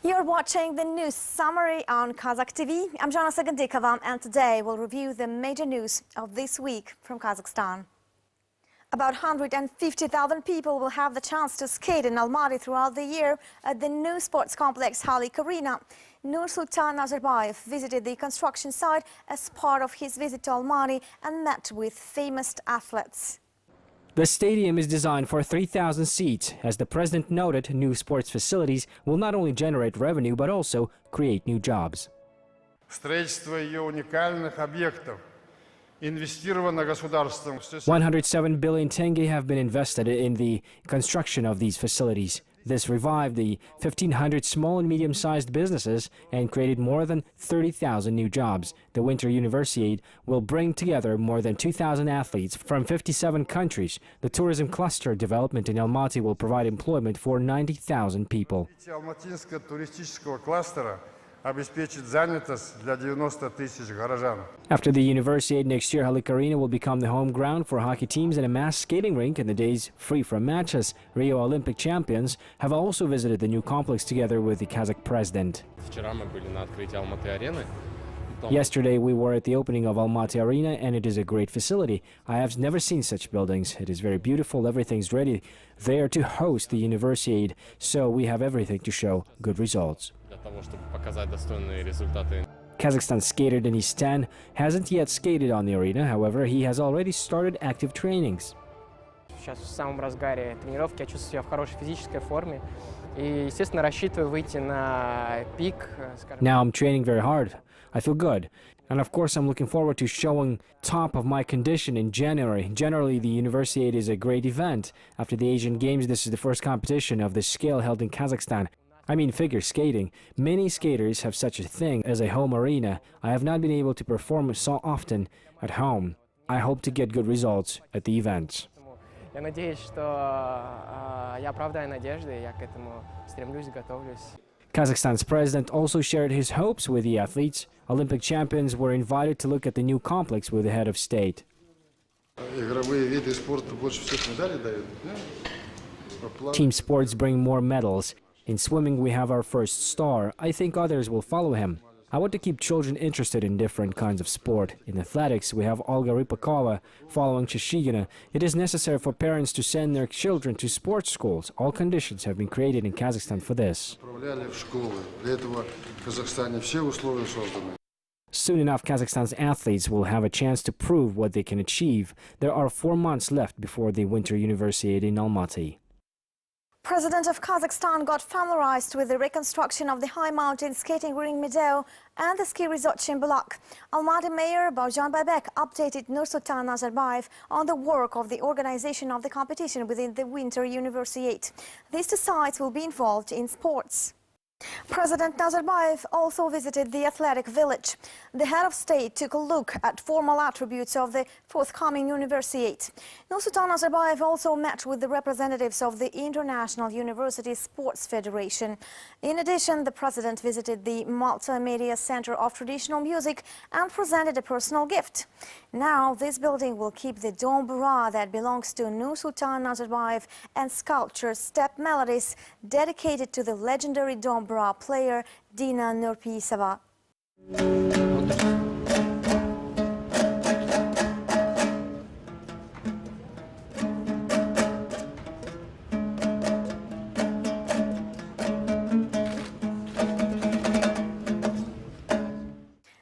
You're watching the news summary on Kazakh TV. I'm Joly and today we'll review the major news of this week from Kazakhstan. About 150,000 people will have the chance to skate in Almaty throughout the year at the new sports complex Halyk Arena. Nursultan Nazarbayev visited the construction site as part of his visit to Almaty and met with famous athletes. The stadium is designed for 3,000 seats. As the president noted, new sports facilities will not only generate revenue but also create new jobs. Строительство ее уникальных объектов инвестировано государством. 107 billion tenge have been invested in the construction of these facilities. This revived the 1,500 small and medium-sized businesses and created more than 30,000 new jobs. The Winter Universiade will bring together more than 2,000 athletes from 57 countries. The tourism cluster development in Almaty will provide employment for 90,000 people. Алматинского туристического кластера обеспечит занятость для 90 тысяч горожан. After the Universiade next year, Halyk Arena will become the home ground for hockey teams and a mass skating rink in the days free from matches. Rio Olympic champions have also visited the new complex together with the Kazakh president. Yesterday we were at the opening of Almaty Arena and it is a great facility. I have never seen such buildings. It is very beautiful. Everything's ready there to host the Universiade, so we have everything to show good results. Kazakhstan skater Denis Tan hasn't yet skated on the arena, however, he has already started active trainings. Сейчас в самом разгаре тренировки, я чувствую себя в хорошей физической форме и, естественно, рассчитываю выйти на пик. Now I'm training very hard. I feel good. And of course, I'm looking forward to showing top of my condition in January. Generally, the Universiade is a great event. After the Asian Games, this is the first competition of this scale held in Kazakhstan. I mean figure skating. Many skaters have such a thing as a home arena. I have not been able to perform so often at home. I hope to get good results at the events. Я надеюсь, что я оправдаю надежды, я к этому стремлюсь, готовлюсь. Kazakhstan's president also shared his hopes with the athletes. Olympic champions were invited to look at the new complex with the head of state. Team sports bring more medals. In swimming, we have our first star. I think others will follow him. I want to keep children interested in different kinds of sport. In athletics, we have Olga Rypakova following Shishigina. It is necessary for parents to send their children to sports schools. All conditions have been created in Kazakhstan for this. Soon enough, Kazakhstan's athletes will have a chance to prove what they can achieve. There are 4 months left before the Winter Universiade in Almaty. President of Kazakhstan got familiarized with the reconstruction of the high mountain skating ring Meadow and the ski resort Chimbalak. Almaty Mayor Jibek updated Nursultan Nazarbayev on the work of the organization of the competition within the Winter Universiade. These two sites will be involved in sports. President Nazarbayev also visited the athletic village. The head of state took a look at formal attributes of the forthcoming Universiade. Nursultan Nazarbayev also met with the representatives of the International University Sports Federation. In addition, the president visited the Multimedia Center of Traditional Music and presented a personal gift. Now, this building will keep the dombra that belongs to Nursultan Nazarbayev and sculpture Step Melodies dedicated to the legendary dombra player Dina Nurpisova.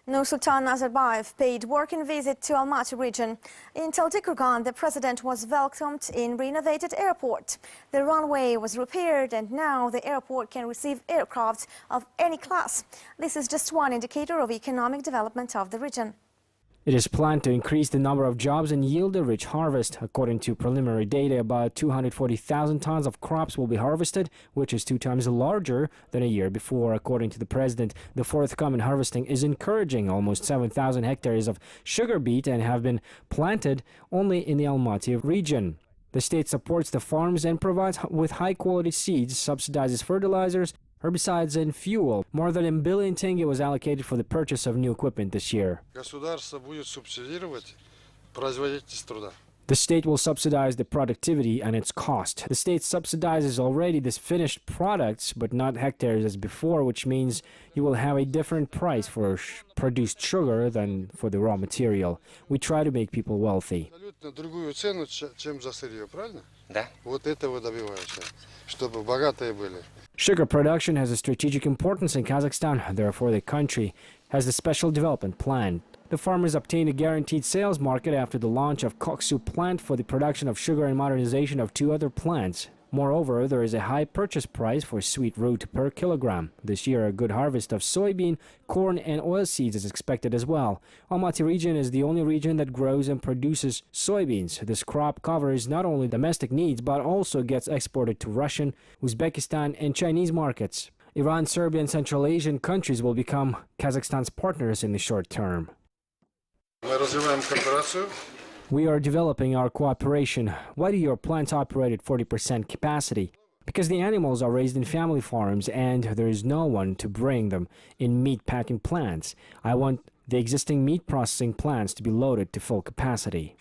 Nursultan Nazarbayev paid working visit to Almaty region. In Taldykurgan, the president was welcomed in renovated airport. The runway was repaired and now the airport can receive aircraft of any class. This is just one indicator of economic development of the region. It is planned to increase the number of jobs and yield a rich harvest. According to preliminary data, about 240,000 tons of crops will be harvested, which is 2 times larger than a year before. According to the president, the forthcoming harvesting is encouraging. Almost 7,000 hectares of sugar beet and have been planted only in the Almaty region. The state supports the farms and provides with high-quality seeds, subsidizes fertilizers, herbicides and fuel. More than $1 billion tenge was allocated for the purchase of new equipment this year. The state will subsidize the productivity and its cost. The state subsidizes already this finished products, but not hectares as before, which means you will have a different price for produced sugar than for the raw material. We try to make people wealthy. Другую цену, чем за сырье, правильно? Да. Вот этого добиваешься, чтобы богатые были. Sugar production has a strategic importance in Kazakhstan, therefore the country has a special development plan. The farmers obtained a guaranteed sales market after the launch of Koksu plant for the production of sugar and modernization of 2 other plants. Moreover, there is a high purchase price for sweet root per kilogram. This year, a good harvest of soybean, corn and oilseeds is expected as well. Almaty region is the only region that grows and produces soybeans. This crop covers not only domestic needs, but also gets exported to Russian, Uzbekistan and Chinese markets. Iran, Serbia and Central Asian countries will become Kazakhstan's partners in the short term. We are developing our cooperation. Why do your plants operate at 40% capacity? Because the animals are raised in family farms and there is no one to bring them in meat packing plants. I want the existing meat processing plants to be loaded to full capacity.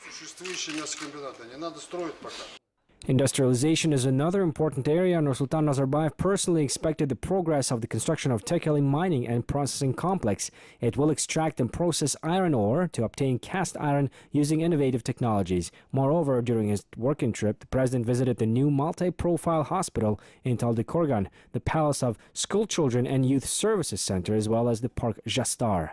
Industrialization is another important area. Nursultan Nazarbayev personally expected the progress of the construction of Tekeli mining and processing complex. It will extract and process iron ore to obtain cast iron using innovative technologies. Moreover, during his working trip, the president visited the new multi-profile hospital in Taldykorgan, the Palace of School Children and Youth Services Center, as well as the Park Jastar.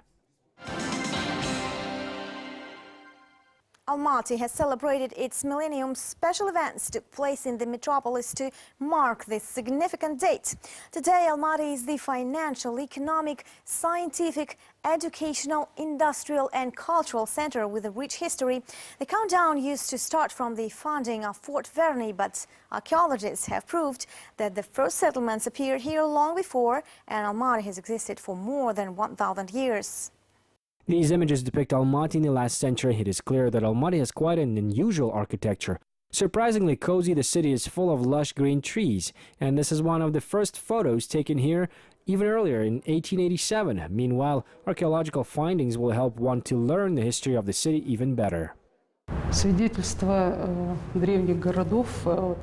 Almaty has celebrated its millennium. Special events took place in the metropolis to mark this significant date. Today, Almaty is the financial, economic, scientific, educational, industrial and cultural center with a rich history. The countdown used to start from the founding of Fort Verney, but archaeologists have proved that the first settlements appeared here long before, and Almaty has existed for more than 1,000 years. These images depict Almaty in the last century. It is clear that Almaty has quite an unusual architecture. Surprisingly cozy, the city is full of lush green trees, and this is one of the first photos taken here even earlier in 1887. Meanwhile, archaeological findings will help one to learn the history of the city even better. Свидетельства древних городов,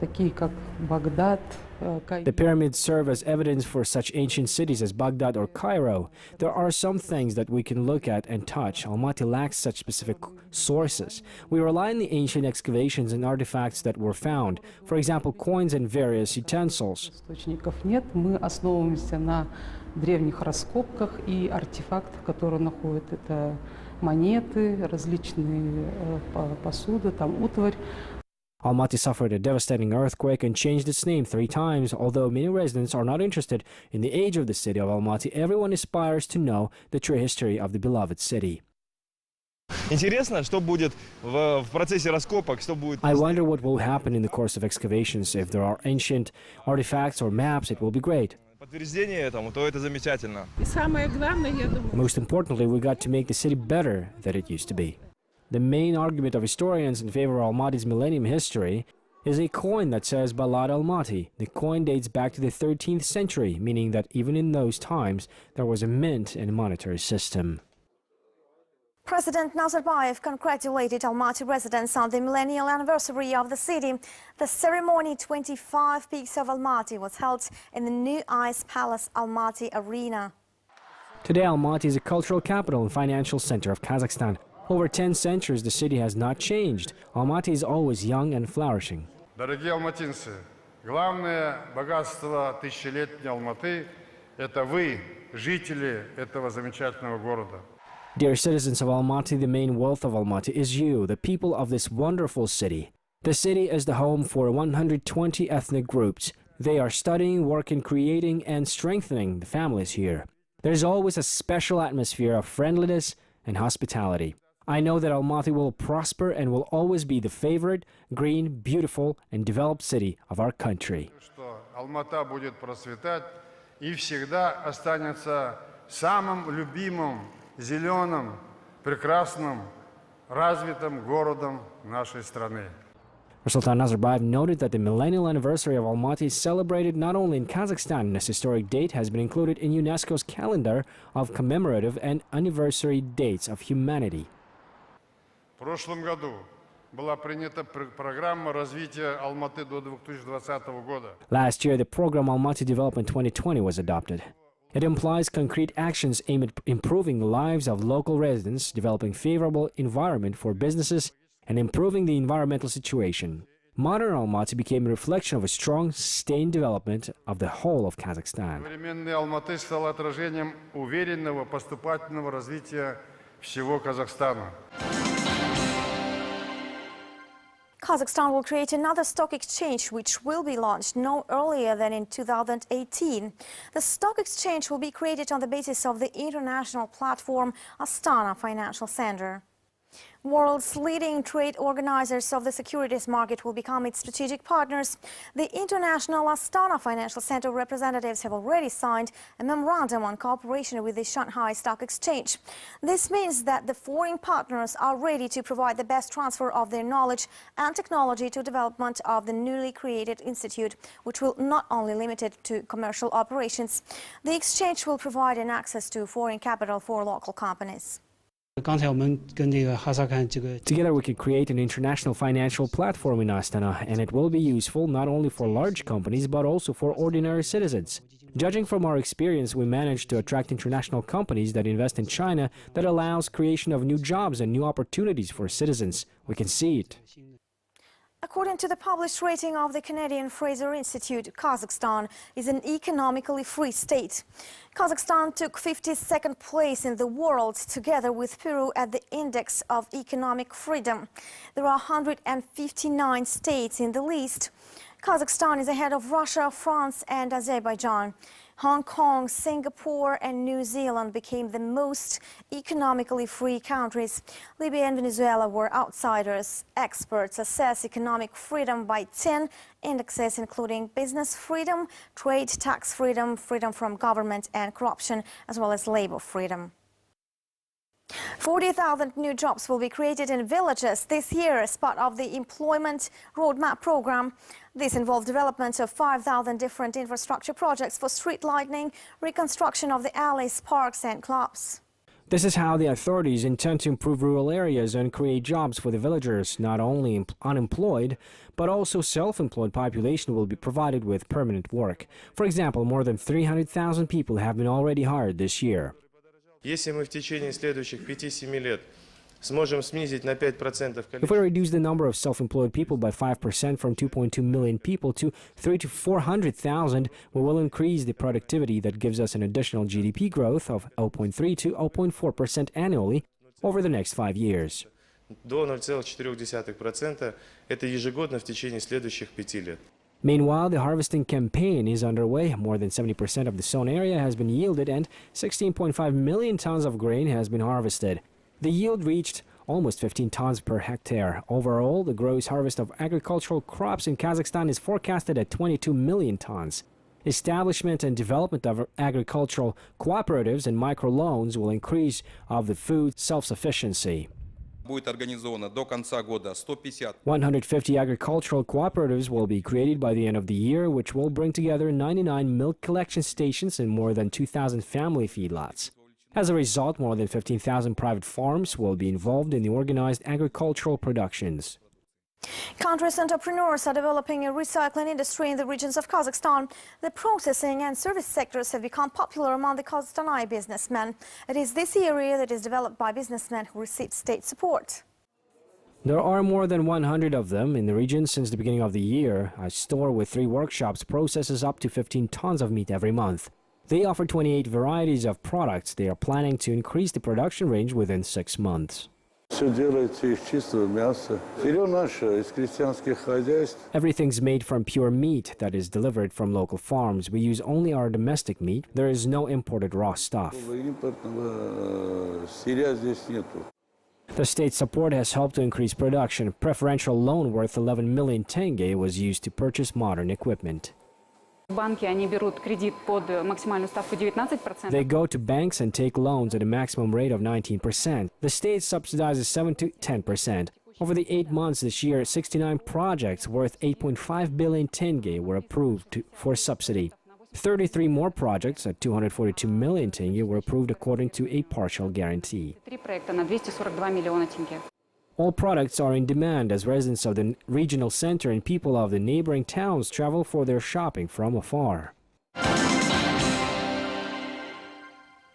такие как Багдад. The pyramids serve as evidence for such ancient cities as Baghdad or Cairo. There are some things that we can look at and touch. Almaty lacks such specific sources. We rely on the ancient excavations and artifacts that were found. For example, coins and various utensils. Источников нет. Мы основываемся на древних раскопках и артефактах, которые находят. Это монеты, различные посуды, там утварь. Almaty suffered a devastating earthquake and changed its name 3 times. Although many residents are not interested in the age of the city of Almaty, everyone aspires to know the true history of the beloved city. Интересно, что будет в процессе раскопок, что будет. I wonder what will happen in the course of excavations. If there are ancient artifacts or maps, it will be great. Подтверждение этому, то это замечательно. И самое главное, я думаю. Most importantly, we got to make the city better than it used to be. The main argument of historians in favor of Almaty's millennium history is a coin that says Balad Almaty. The coin dates back to the 13th century, meaning that even in those times, there was a mint and monetary system. President Nazarbayev congratulated Almaty residents on the millennial anniversary of the city. The ceremony, 25 Peaks of Almaty, was held in the new Ice Palace Almaty Arena. Today, Almaty is a cultural capital and financial center of Kazakhstan. Over 10 centuries, the city has not changed. Almaty is always young and flourishing. Дорогие алматинцы, главное богатство тысячелетней Алматы – это вы, жители этого замечательного города. Dear citizens of Almaty, the main wealth of Almaty is you, the people of this wonderful city. The city is the home for 120 ethnic groups. They are studying, working, creating, and strengthening the families here. There's always a special atmosphere of friendliness and hospitality. I know that Almaty will prosper and will always be the favorite, green, beautiful, and developed city of our country. Что Алмата будет процветать и всегда останется самым любимым, зеленым, прекрасным, развитым городом нашей страны. Nursultan Nazarbayev noted that the millennial anniversary of Almaty is celebrated not only in Kazakhstan, and this historic date has been included in UNESCO's calendar of commemorative and anniversary dates of humanity. В прошлом году была принята программа развития Алматы до 2020 года. Last year, the program Almaty Development 2020 was adopted. It implies concrete actions aimed at improving the lives of local residents, developing favorable environment for businesses, and improving the environmental situation. Modern Almaty became a reflection of a strong, sustained development of the whole of Kazakhstan. Современный Алматы стал отражением уверенного поступательного развития всего Казахстана. Kazakhstan will create another stock exchange which will be launched no earlier than in 2018. The stock exchange will be created on the basis of the international platform Astana Financial Center. World's leading trade organizers of the securities market will become its strategic partners. The international Astana Financial Center representatives have already signed a memorandum on cooperation with the Shanghai Stock Exchange. This means that the foreign partners are ready to provide the best transfer of their knowledge and technology to development of the newly created institute, which will not only limit it to commercial operations. The exchange will provide an access to foreign capital for local companies. Together we can create an international financial platform in Astana, and it will be useful not only for large companies but also for ordinary citizens. Judging from our experience, we managed to attract international companies that invest in China that allows creation of new jobs and new opportunities for citizens. We can see it. According to the published rating of the Canadian Fraser Institute, Kazakhstan is an economically free state. Kazakhstan took 52nd place in the world, together with Peru, at the Index of Economic Freedom. There are 159 states in the list. Kazakhstan is ahead of Russia, France and Azerbaijan. Hong Kong, Singapore and New Zealand became the most economically free countries. Libya and Venezuela were outsiders. Experts assess economic freedom by 10 indexes, including business freedom, trade, tax freedom, freedom from government and corruption, as well as labor freedom. 40,000 new jobs will be created in villages this year as part of the Employment Roadmap program. This involves development of 5,000 different infrastructure projects for street lighting, reconstruction of the alleys, parks and clubs. This is how the authorities intend to improve rural areas and create jobs for the villagers. Not only unemployed, but also self-employed population will be provided with permanent work. For example, more than 300,000 people have been already hired this year. Если мы в течение следующих 5-7 лет сможем снизить на 5% If we reduce the number of self-employed people by 5% from 2.2 million people to 300,000 to 400,000, we will increase the productivity that gives us an additional GDP growth of 0.3 to 0.4% annually over the next 5 years. До 0,4% это ежегодно в течение следующих 5 лет. Meanwhile, the harvesting campaign is underway. More than 70% of the sown area has been yielded and 16.5 million tons of grain has been harvested. The yield reached almost 15 tons per hectare. Overall, the gross harvest of agricultural crops in Kazakhstan is forecasted at 22 million tons. Establishment and development of agricultural cooperatives and microloans will increase of the food self-sufficiency. 150 agricultural cooperatives will be created by the end of the year, which will bring together 99 milk collection stations and more than 2,000 family feedlots. As a result, more than 15,000 private farms will be involved in the organized agricultural productions. Country's entrepreneurs are developing a recycling industry in the regions of Kazakhstan. The processing and service sectors have become popular among the Kazakhstani businessmen. It is this area that is developed by businessmen who receive state support. There are more than 100 of them in the region since the beginning of the year. A store with 3 workshops processes up to 15 tons of meat every month. They offer 28 varieties of products. They are planning to increase the production range within 6 months. Everything's made from pure meat that is delivered from local farms. We use only our domestic meat. There is no imported raw stuff. The state support has helped to increase production. A preferential loan worth 11 million tenge was used to purchase modern equipment. They go to banks and take loans at a maximum rate of 19%. The state subsidizes 7 to 10%. Over the 8 months this year, 69 projects worth 8.5 billion tenge were approved for subsidy. 33 more projects at 242 million tenge were approved according to a partial guarantee. All products are in demand as residents of the regional center and people of the neighboring towns travel for their shopping from afar.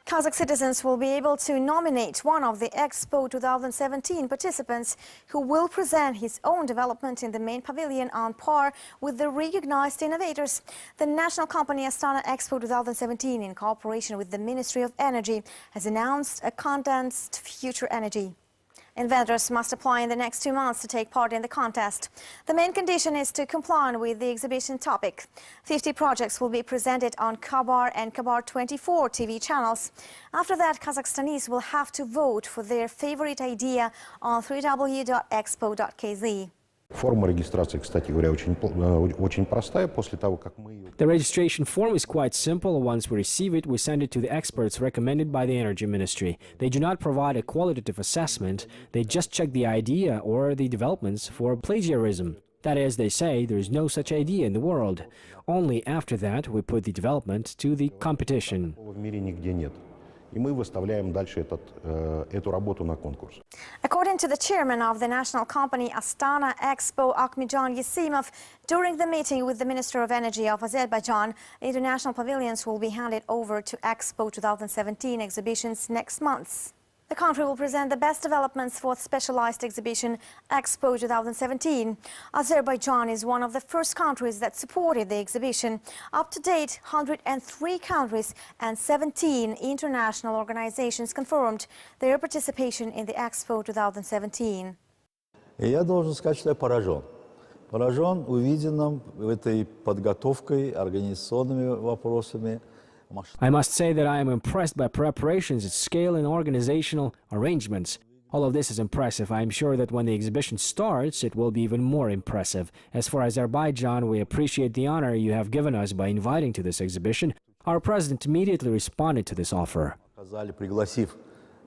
Kazakh citizens will be able to nominate one of the Expo 2017 participants who will present his own development in the main pavilion on par with the recognized innovators. The national company Astana Expo 2017, in cooperation with the Ministry of Energy, has announced a condensed future energy. Inventors must apply in the next 2 months to take part in the contest. The main condition is to comply with the exhibition topic. 50 projects will be presented on Kabar and Kabar 24 TV channels. After that, Kazakhstanis will have to vote for their favorite idea on www.expo.kz. Форма регистрации, кстати говоря, очень простая. После того, как мы ее... The registration form is quite simple. Once we receive it, we send it to the experts recommended by the Energy Ministry. They do not provide a qualitative assessment. They just check the idea or the developments for plagiarism. That is, they say there is no such idea in the world. Only after that we put the development to the competition. В мире нигде нет. И мы выставляем дальше эту работу на конкурс. According to the chairman of the national company Astana Expo, Akhmijan Yesimov, during the meeting with the Minister of Energy of Azerbaijan, international pavilions will be handed over to Expo 2017 exhibitions next month. The country will present the best developments for the specialized exhibition Expo 2017. Azerbaijan is one of the first countries that supported the exhibition. Up to date, 103 countries and 17 international organizations confirmed their participation in the Expo 2017. И я должен сказать, что я поражен. Поражен увиденным этой подготовкой, организационными вопросами. I must say that I am impressed by preparations, its scale and organizational arrangements. All of this is impressive. I am sure that when the exhibition starts, it will be even more impressive. As for Azerbaijan, we appreciate the honor you have given us by inviting to this exhibition. Our president immediately responded to this offer. Пригласив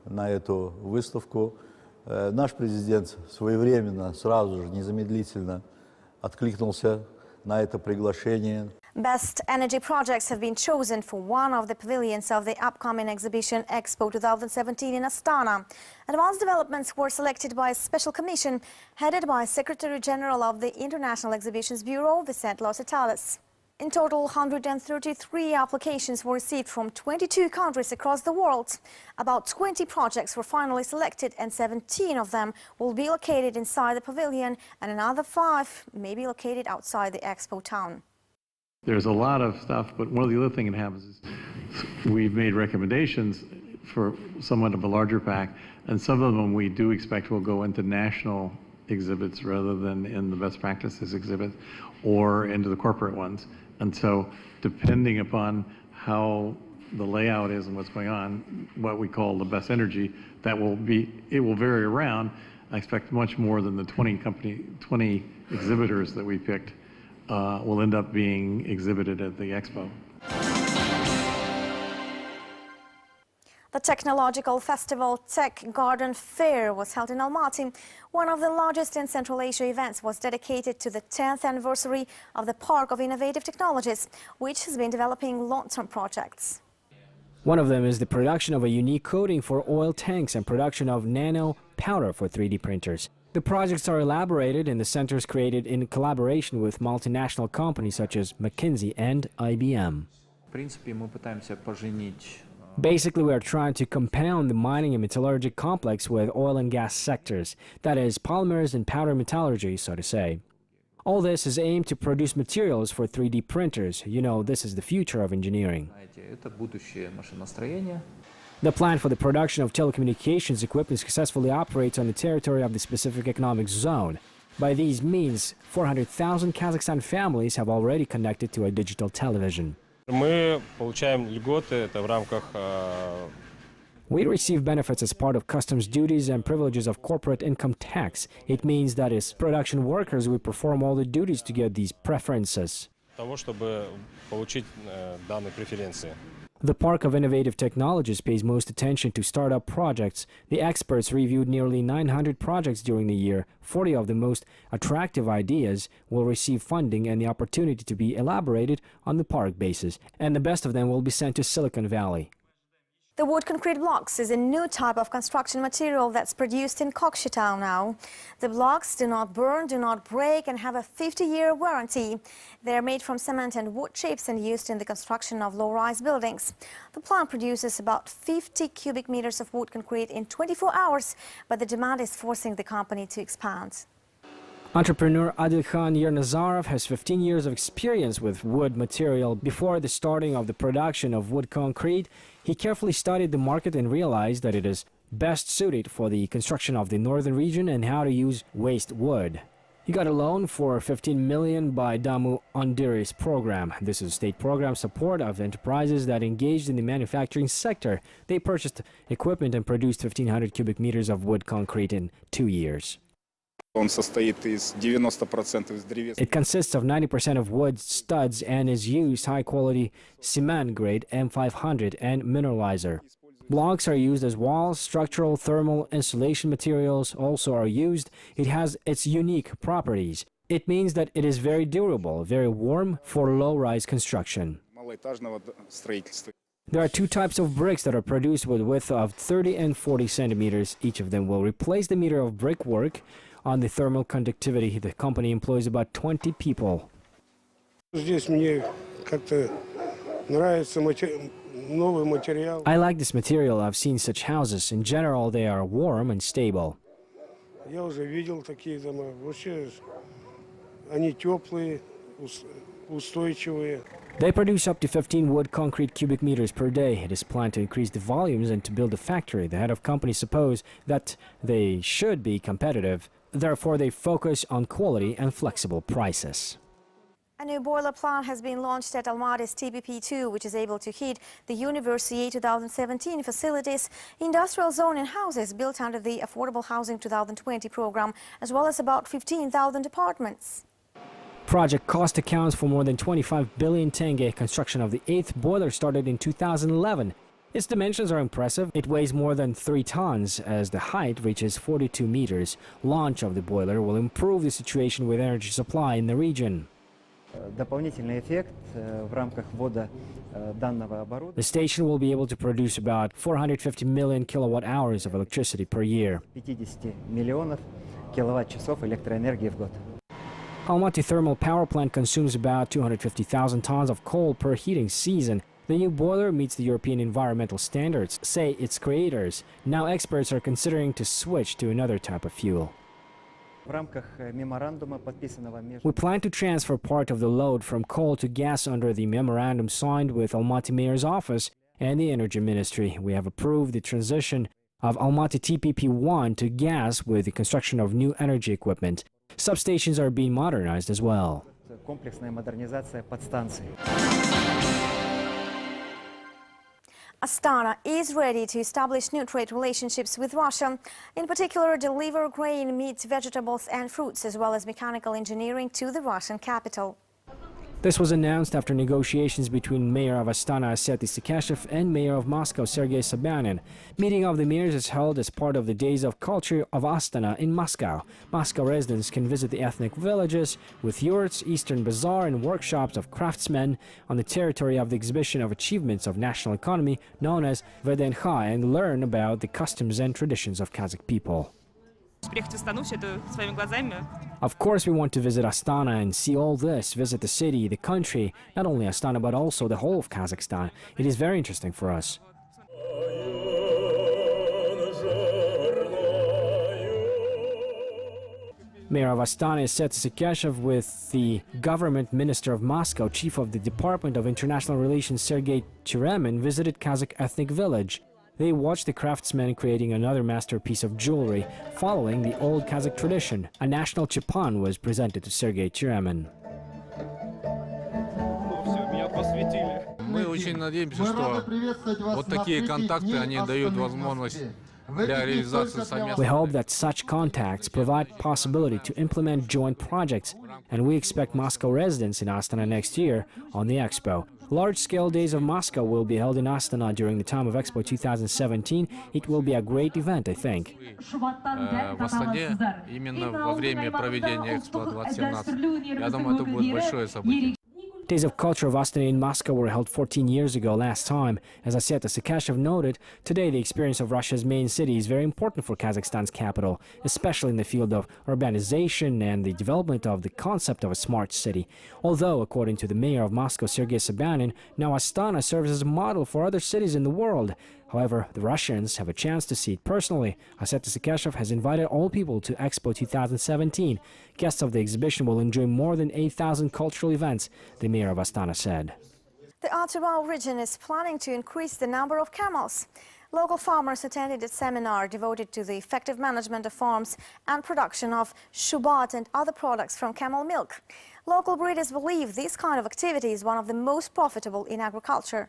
на эту выставку, наш президент своевременно, сразу же, незамедлительно откликнулся на это приглашение. Best energy projects have been chosen for one of the pavilions of the upcoming exhibition Expo 2017 in Astana. Advanced developments were selected by a special commission headed by Secretary General of the International Exhibitions Bureau, Vicente Lositalis. In total, 133 applications were received from 22 countries across the world. About 20 projects were finally selected, and 17 of them will be located inside the pavilion, and another 5 may be located outside the Expo town. There's a lot of stuff, but one of the other things that happens is we've made recommendations for somewhat of a larger pack, and some of them we do expect will go into national exhibits rather than in the best practices exhibit or into the corporate ones. And so depending upon how the layout is and what's going on, what we call the best energy, it will vary around. I expect much more than the 20 exhibitors that we picked will end up being exhibited at the Expo. The technological festival Tech Garden Fair was held in Almaty. One of the largest in Central Asia events was dedicated to the 10th anniversary of the Park of Innovative Technologies, which has been developing long-term projects. One of them is the production of a unique coating for oil tanks and production of nano powder for 3D printers. The projects are elaborated and the centers created in collaboration with multinational companies such as McKinsey and IBM. Basically, we are trying to compound the mining and metallurgy complex with oil and gas sectors, that is, polymers and powder metallurgy, so to say. All this is aimed to produce materials for 3D printers. You know, this is the future of engineering. The plant for the production of telecommunications equipment successfully operates on the territory of the specific economic zone. By these means, 400,000 Kazakhstan families have already connected to a digital television. Мы получаем льготы, это в рамках... We receive benefits as part of customs duties and privileges of corporate income tax. It means that as production workers, we perform all the duties to get these preferences. Того, чтобы получить данные преференции. The Park of Innovative Technologies pays most attention to startup projects. The experts reviewed nearly 900 projects during the year. 40 of the most attractive ideas will receive funding and the opportunity to be elaborated on the park basis, and the best of them will be sent to Silicon Valley. The wood concrete blocks is a new type of construction material that's produced in Kokshetau now. The blocks do not burn, do not break, and have a 50-year warranty. They're made from cement and wood chips and used in the construction of low-rise buildings. The plant produces about 50 cubic meters of wood concrete in 24 hours, but the demand is forcing the company to expand. Entrepreneur Adilkhan Nazarbayev has 15 years of experience with wood material. Before the starting of the production of wood concrete, he carefully studied the market and realized that it is best suited for the construction of the northern region and how to use waste wood. He got a loan for 15 million by Damu Ondiri's program. This is state program support of enterprises that engaged in the manufacturing sector. They purchased equipment and produced 1,500 cubic meters of wood concrete in 2 years. It consists of 90% of wood studs and is used high-quality cement grade M500 and mineralizer. Blocks are used as walls. Structural, thermal, insulation materials also are used. It has its unique properties. It means that it is very durable, very warm for low-rise construction. There are two types of bricks that are produced with a width of 30 and 40 centimeters. Each of them will replace the meter of brickwork. On the thermal conductivity, the company employs about 20 people. I like this material. I've seen such houses. In general, they are warm and stable. They produce up to 15 wood concrete cubic meters per day. It is planned to increase the volumes and to build a factory. The head of company suppose that they should be competitive. Therefore, they focus on quality and flexible prices. A new boiler plant has been launched at Almaty's TBP2, which is able to heat the University 2017 facilities, industrial zone and houses built under the Affordable Housing 2020 program, as well as about 15,000 apartments. Project cost accounts for more than 25 billion tenge. Construction of the 8th boiler started in 2011. Its dimensions are impressive. It weighs more than 3 tons as the height reaches 42 meters. Launch of the boiler will improve the situation with energy supply in the region. The station will be able to produce about 450 million kilowatt hours of electricity per year. Almaty thermal power plant consumes about 250,000 tons of coal per heating season. The new boiler meets the European environmental standards, say its creators. Now experts are considering to switch to another type of fuel. We plan to transfer part of the load from coal to gas under the memorandum signed with Almaty Mayor's office and the Energy Ministry. We have approved the transition of Almaty TPP1 to gas with the construction of new energy equipment. Substations are being modernized as well. Astana is ready to establish new trade relationships with Russia, in particular deliver grain, meat, vegetables and fruits, as well as mechanical engineering to the Russian capital. This was announced after negotiations between Mayor of Astana Asset Isikashev and Mayor of Moscow Sergei Sobyanin. Meeting of the mayors is held as part of the Days of Culture of Astana in Moscow. Moscow residents can visit the ethnic villages with yurts, Eastern Bazaar and workshops of craftsmen on the territory of the Exhibition of Achievements of National Economy known as VDNH and learn about the customs and traditions of Kazakh people. Of course, we want to visit Astana and see all this, visit the city, the country, not only Astana but also the whole of Kazakhstan. It is very interesting for us. Mayor of Astana Asset Isikashev with the government minister of Moscow, chief of the Department of International Relations Sergei Cheremin visited Kazakh ethnic village. They watched the craftsmen creating another masterpiece of jewelry, following the old Kazakh tradition. A national chipan was presented to Sergei Cheremin. Мы очень надеемся, что вот такие контакты, они дают возможность для реализации совместных. We hope that such contacts provide possibility to implement joint projects, and we expect Moscow residents in Astana next year on the Expo. Large-scale Days of Moscow will be held in Astana during the time of Expo 2017. It will be a great event, I think. В Астане именно во время проведения Экспо 2017. Я думаю, это будет большое событие. Days of Culture of Astana in Moscow were held 14 years ago last time. As Aseta Sakashev noted, today the experience of Russia's main city is very important for Kazakhstan's capital, especially in the field of urbanization and the development of the concept of a smart city. Although, according to the mayor of Moscow, Sergei Sobyanin, now Astana serves as a model for other cities in the world. However, the Russians have a chance to see it personally. Aseta Sakashev has invited all people to Expo 2017. Guests of the exhibition will enjoy more than 8,000 cultural events, the mayor of Astana said. The Almaty region is planning to increase the number of camels. Local farmers attended a seminar devoted to the effective management of farms and production of shubat and other products from camel milk. Local breeders believe this kind of activity is one of the most profitable in agriculture.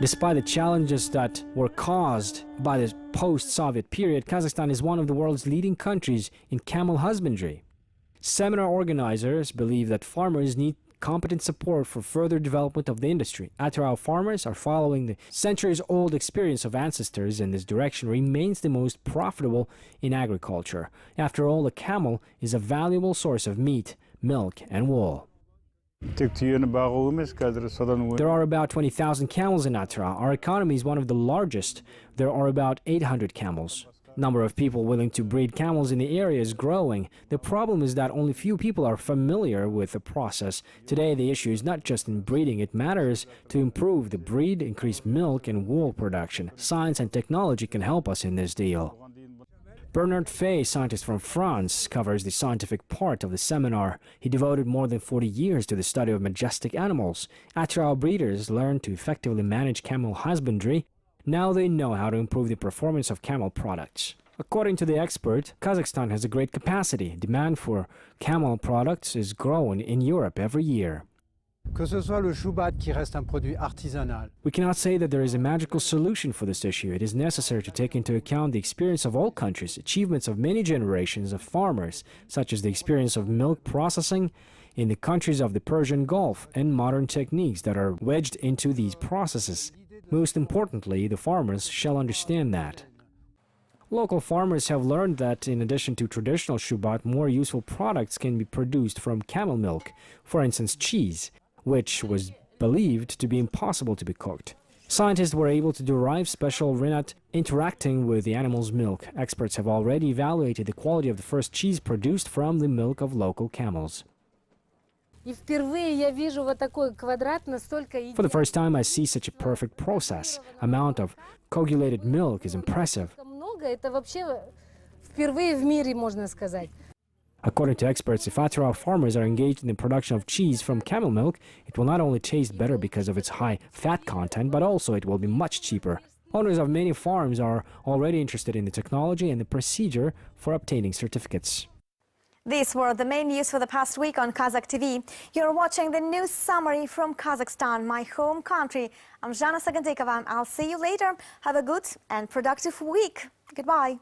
Despite the challenges that were caused by the post-Soviet period, Kazakhstan is one of the world's leading countries in camel husbandry. Seminar organizers believe that farmers need competent support for further development of the industry. Atyrau farmers are following the centuries-old experience of ancestors, and this direction remains the most profitable in agriculture. After all, a camel is a valuable source of meat, milk, and wool. There are about 20,000 camels in Atyrau. Our economy is one of the largest. There are about 800 camels. Number of people willing to breed camels in the area is growing. The problem is that only few people are familiar with the process. Today, the issue is not just in breeding. It matters to improve the breed, increase milk and wool production. Science and technology can help us in this deal. Bernard Fay, scientist from France, covers the scientific part of the seminar. He devoted more than 40 years to the study of majestic animals. Atyrau breeders learned to effectively manage camel husbandry. Now they know how to improve the performance of camel products. According to the expert, Kazakhstan has a great capacity. Demand for camel products is growing in Europe every year. We cannot say that there is a magical solution for this issue. It is necessary to take into account the experience of all countries, achievements of many generations of farmers, such as the experience of milk processing in the countries of the Persian Gulf, and modern techniques that are wedged into these processes. Most importantly, the farmers shall understand that. Local farmers have learned that in addition to traditional shubat, more useful products can be produced from camel milk, for instance cheese, which was believed to be impossible to be cooked. Scientists were able to derive special rennet interacting with the animal's milk. Experts have already evaluated the quality of the first cheese produced from the milk of local camels. For the first time, I see such a perfect process. Amount of coagulated milk is impressive. According to experts, if Atyrau farmers are engaged in the production of cheese from camel milk, it will not only taste better because of its high fat content, but also it will be much cheaper. Owners of many farms are already interested in the technology and the procedure for obtaining certificates. These were the main news for the past week on Kazakh TV. You're watching the news summary from Kazakhstan, my home country. I'm Zhana Sagandikova. I'll see you later. Have a good and productive week. Goodbye.